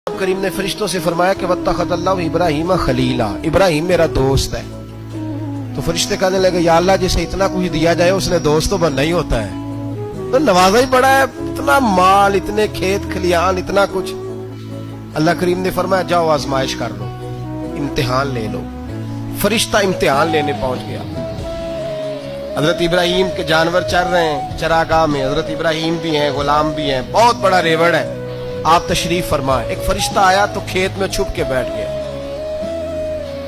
کریم نے فرشتوں سے فرمایا کہ وَاتَّخَذَ ابراہیم خلیلا، ابراہیم میرا دوست ہے۔ تو فرشتے کہنے لگے یا اللہ جسے اتنا کچھ دیا جائے اس نے دوست تو بننا ہی ہوتا ہے، تو نوازا ہی پڑا ہے، اتنا مال، اتنے کھیت کھلیان، اتنا کچھ۔ اللہ کریم نے فرمایا جاؤ آزمائش کر لو، امتحان لے لو۔ فرشتہ امتحان لینے پہنچ گیا۔ حضرت ابراہیم کے جانور چر رہے ہیں چراگاہ میں، حضرت ابراہیم بھی ہیں، غلام بھی ہیں، بہت بڑا ریوڑ ہے۔ آپ تشریف فرمائیں۔ ایک فرشتہ آیا تو کھیت میں چھپ کے بیٹھ گیا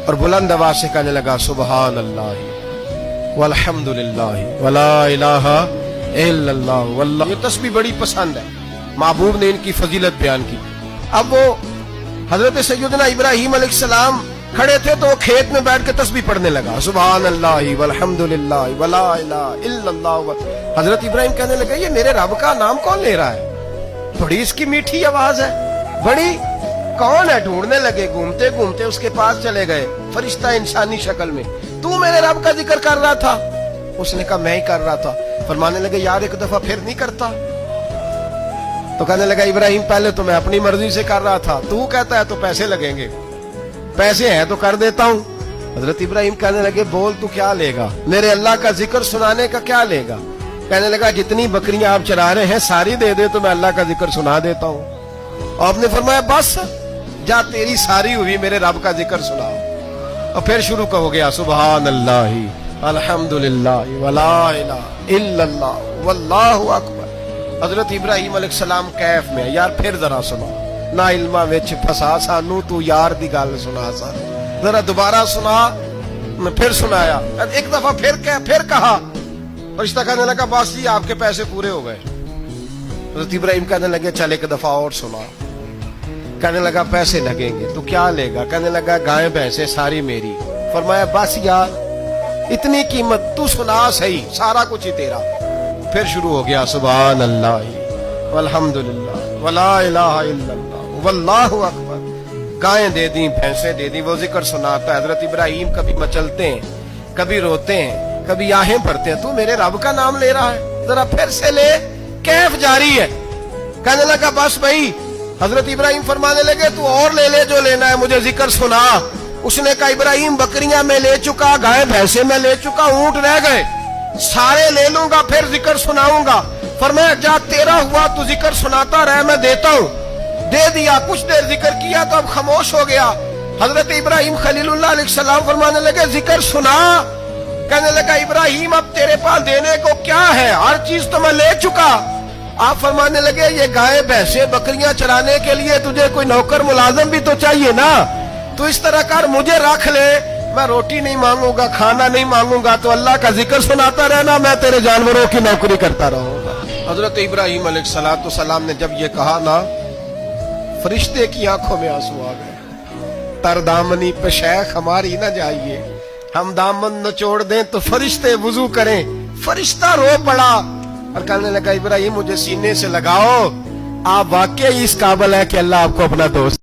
اور بلند آواز سے کہنے لگا سبحان اللہ والحمدللہ ولا الہ الا اللہ واللہ۔ یہ تسبیح بڑی پسند ہے، محبوب نے ان کی فضیلت بیان کی۔ اب وہ حضرت سیدنا ابراہیم علیہ السلام کھڑے تھے تو وہ کھیت میں بیٹھ کے تسبیح پڑھنے لگا سبحان اللہ والحمدللہ ولا الہ الا اللہ۔ حضرت ابراہیم کہنے لگے یہ میرے رب کا نام کون لے رہا ہے؟ بڑی اس کی میٹھی آواز ہے، بڑی کون ہے؟ ڈھونڈنے لگے، گھومتے گھومتے اس کے پاس چلے گئے، فرشتہ انسانی شکل میں۔ تو میرے رب کا ذکر کر رہا تھا؟ اس نے کہا میں ہی کر رہا تھا۔ فرمانے لگے یار ایک دفعہ پھر نہیں کرتا؟ تو کہنے لگا ابراہیم پہلے تو میں اپنی مرضی سے کر رہا تھا، تو کہتا ہے تو پیسے لگیں گے، پیسے ہیں تو کر دیتا ہوں۔ حضرت ابراہیم کہنے لگے بول تو کیا لے گا؟ میرے اللہ کا ذکر سنانے کا کیا لے گا؟ کہنے لگا جتنی بکریاں آپ چرا رہے ہیں ساری دے دے تو میں اللہ کا ذکر سنا دیتا ہوں۔ اور آپ نے فرمایا بس جا تیری ساری ہوئی، میرے رب کا ذکر سناؤ۔ اور پھر شروع ہو گیا سبحان اللہ الحمدللہ ولا الہ الا اللہ واللہ اکبر۔ حضرت ابراہیم علیہ السلام کیف میں یار پھر ذرا سنا، نا علما وچ پھسا سانو تو یار دی گل سنا سا، ذرا دوبارہ سنا۔ میں پھر سنایا، ایک دفعہ پھر کہا۔ فرشتہ کہنے لگا بس جی آپ کے پیسے پورے ہو گئے۔ حضرت ابراہیم کہنے لگے چل ایک دفعہ اور سنا۔ کہنے لگا پیسے لگیں گے، تو کیا لے گا؟ کہنے لگا گائیں بھینسیں ساری میری۔ فرمایا بس یار اتنی قیمت، تو سنا صحیح، سارا کچھ ہی تیرا۔ پھر شروع ہو گیا سبحان اللہ والحمدللہ ولا الہ الا اللہ واللہ اکبر۔ گائیں دے دیں، بھینسیں دے دیں، وہ ذکر سناتا ہے۔ حضرت ابراہیم کبھی مچلتے ہیں، کبھی روتے ہیں، کبھی آہیں بھرتے ہیں، تو میرے رب کا نام لے رہا ہے، ذرا پھر سے لے۔ کیف جاری ہے۔ کہنے لگا بس بھائی۔ حضرت ابراہیم فرمانے لگے تو اور لے لے جو لینا ہے، مجھے ذکر سنا۔ اس نے کہا ابراہیم بکریاں میں لے چکا، گائے بھینسے میں لے چکا، اونٹ رہ گئے، سارے لے لوں گا پھر ذکر سناؤں گا۔ فرمایا جا تیرا ہوا تو ذکر سناتا رہ، میں دیتا ہوں۔ دے دیا، کچھ دیر ذکر کیا تو اب خاموش ہو گیا۔ حضرت ابراہیم خلیل اللہ علیہ السلام فرمانے لگے ذکر سنا۔ کہنے لگا ابراہیم اب تیرے پاس دینے کو کیا ہے؟ ہر چیز تو میں لے چکا۔ آپ فرمانے لگے یہ گائے بھینسیں بکریاں چرانے کے لیے تجھے کوئی نوکر ملازم بھی تو چاہیے نا، تو اس طرح کر مجھے رکھ لے، میں روٹی نہیں مانگوں گا، کھانا نہیں مانگوں گا، تو اللہ کا ذکر سناتا رہنا، میں تیرے جانوروں کی نوکری کرتا رہوں گا۔ حضرت ابراہیم علیہ السلام نے جب یہ کہا نا، فرشتے کی آنکھوں میں آنسو آ گئے۔ تر دامنی پہ شیخ ہماری نہ جائیے، ہم دامن نچوڑ دیں تو فرشتے وضو کریں۔ فرشتہ رو پڑا اور کہنے لگا ابراہیم مجھے سینے سے لگاؤ، آپ واقعی اس قابل ہے کہ اللہ آپ کو اپنا دوست